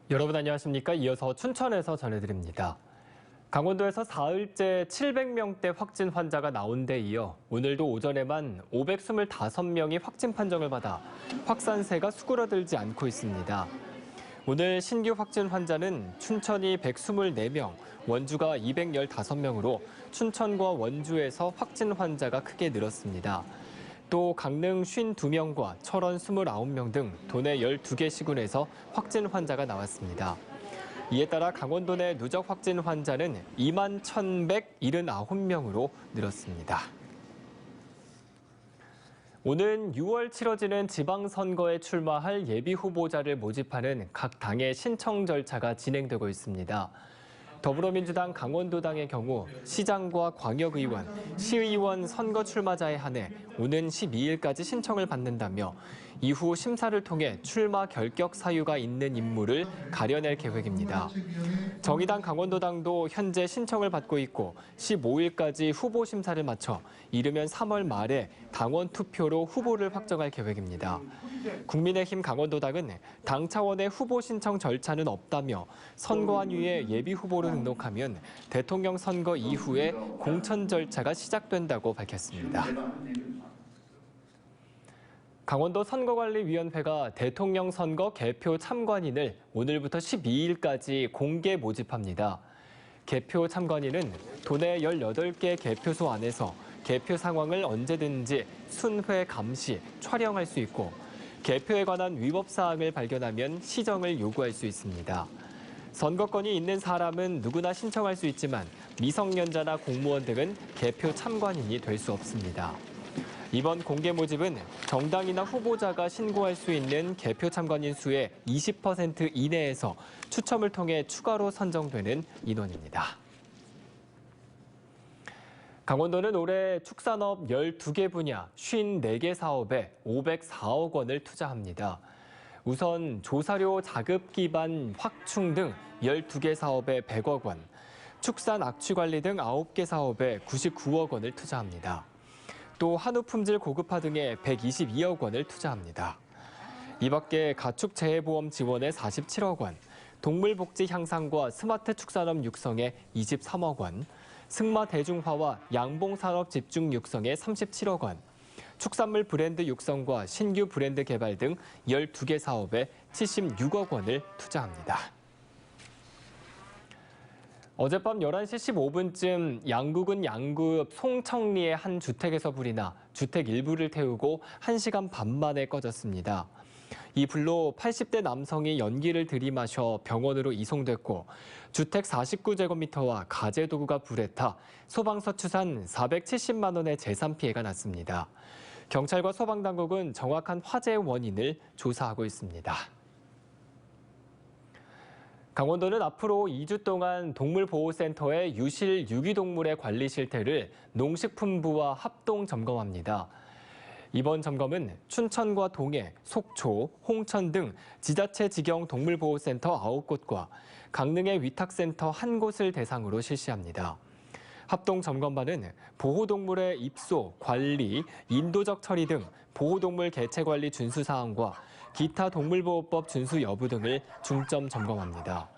여러분 안녕하십니까? 이어서 춘천에서 전해드립니다. 강원도에서 사흘째 700명대 확진 환자가 나온 데 이어 오늘도 오전에만 525명이 확진 판정을 받아 확산세가 수그러들지 않고 있습니다. 오늘 신규 확진 환자는 춘천이 124명, 원주가 215명으로 춘천과 원주에서 확진 환자가 크게 늘었습니다. 또 강릉 52명과 철원 29명 등 도내 12개 시군에서 확진 환자가 나왔습니다. 이에 따라 강원도 내 누적 확진 환자는 21,179명으로 늘었습니다. 오는 6월 치러지는 지방선거에 출마할 예비후보자를 모집하는 각 당의 신청 절차가 진행되고 있습니다. 더불어민주당 강원도당의 경우 시장과 광역의원, 시의원 선거 출마자에 한해 오는 12일까지 신청을 받는다며 이후 심사를 통해 출마 결격 사유가 있는 인물을 가려낼 계획입니다. 정의당 강원도당도 현재 신청을 받고 있고 15일까지 후보 심사를 마쳐 이르면 3월 말에 당원 투표로 후보를 확정할 계획입니다. 국민의힘 강원도당은 당 차원의 후보 신청 절차는 없다며 선거한 후에 예비후보로 등록하면 대통령 선거 이후에 공천 절차가 시작된다고 밝혔습니다. 강원도 선거관리위원회가 대통령 선거 개표 참관인을 오늘부터 12일까지 공개 모집합니다. 개표 참관인은 도내 18개 개표소 안에서 개표 상황을 언제든지 순회 감시, 촬영할 수 있고 개표에 관한 위법 사항을 발견하면 시정을 요구할 수 있습니다. 선거권이 있는 사람은 누구나 신청할 수 있지만 미성년자나 공무원 등은 개표 참관인이 될 수 없습니다. 이번 공개 모집은 정당이나 후보자가 신고할 수 있는 개표 참관인 수의 20% 이내에서 추첨을 통해 추가로 선정되는 인원입니다. 강원도는 올해 축산업 12개 분야 54개 사업에 504억 원을 투자합니다. 우선 조사료 자급 기반 확충 등 12개 사업에 100억 원, 축산 악취 관리 등 9개 사업에 99억 원을 투자합니다. 또 한우 품질 고급화 등에 122억 원을 투자합니다. 이 밖에 가축 재해보험 지원에 47억 원, 동물복지 향상과 스마트 축산업 육성에 23억 원, 승마 대중화와 양봉산업 집중 육성에 37억 원, 축산물 브랜드 육성과 신규 브랜드 개발 등 12개 사업에 76억 원을 투자합니다. 어젯밤 11시 15분쯤 양구군 양구읍 송청리의 한 주택에서 불이 나 주택 일부를 태우고 1시간 반 만에 꺼졌습니다. 이 불로 80대 남성이 연기를 들이마셔 병원으로 이송됐고 주택 49제곱미터와 가재도구가 불에 타 소방서 추산 470만 원의 재산 피해가 났습니다. 경찰과 소방당국은 정확한 화재 원인을 조사하고 있습니다. 강원도는 앞으로 2주 동안 동물보호센터의 유실 유기동물의 관리 실태를 농식품부와 합동 점검합니다. 이번 점검은 춘천과 동해, 속초, 홍천 등 지자체 직영 동물보호센터 9곳과 강릉의 위탁센터 1곳을 대상으로 실시합니다. 합동 점검반은 보호동물의 입소, 관리, 인도적 처리 등 보호동물 개체관리 준수 사항과 기타 동물보호법 준수 여부 등을 중점 점검합니다.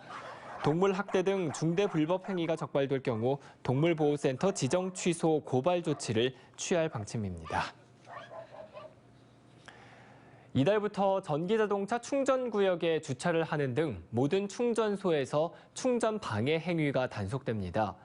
동물 학대 등 중대 불법 행위가 적발될 경우 동물보호센터 지정 취소 고발 조치를 취할 방침입니다. 이달부터 전기자동차 충전구역에 주차를 하는 등 모든 충전소에서 충전 방해 행위가 단속됩니다.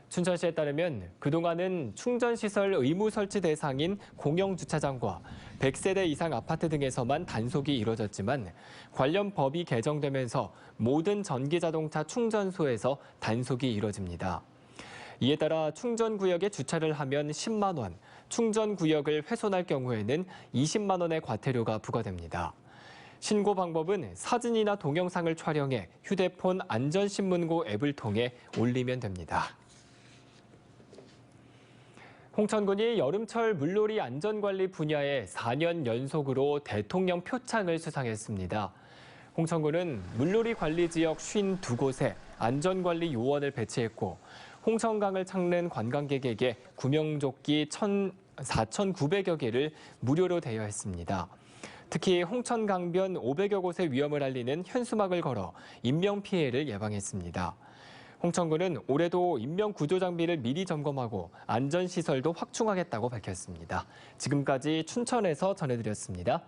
춘천시에 따르면 그동안은 충전시설 의무 설치 대상인 공영주차장과 100세대 이상 아파트 등에서만 단속이 이뤄졌지만 관련 법이 개정되면서 모든 전기자동차 충전소에서 단속이 이뤄집니다. 이에 따라 충전구역에 주차를 하면 10만 원, 충전구역을 훼손할 경우에는 20만 원의 과태료가 부과됩니다. 신고 방법은 사진이나 동영상을 촬영해 휴대폰 안전신문고 앱을 통해 올리면 됩니다. 홍천군이 여름철 물놀이 안전관리 분야에 4년 연속으로 대통령 표창을 수상했습니다. 홍천군은 물놀이 관리 지역 52곳에 안전관리 요원을 배치했고 홍천강을 찾는 관광객에게 구명조끼 4,900여 개를 무료로 대여했습니다. 특히 홍천강변 500여 곳의 위험을 알리는 현수막을 걸어 인명피해를 예방했습니다. 홍천군은 올해도 인명구조 장비를 미리 점검하고 안전시설도 확충하겠다고 밝혔습니다. 지금까지 춘천에서 전해드렸습니다.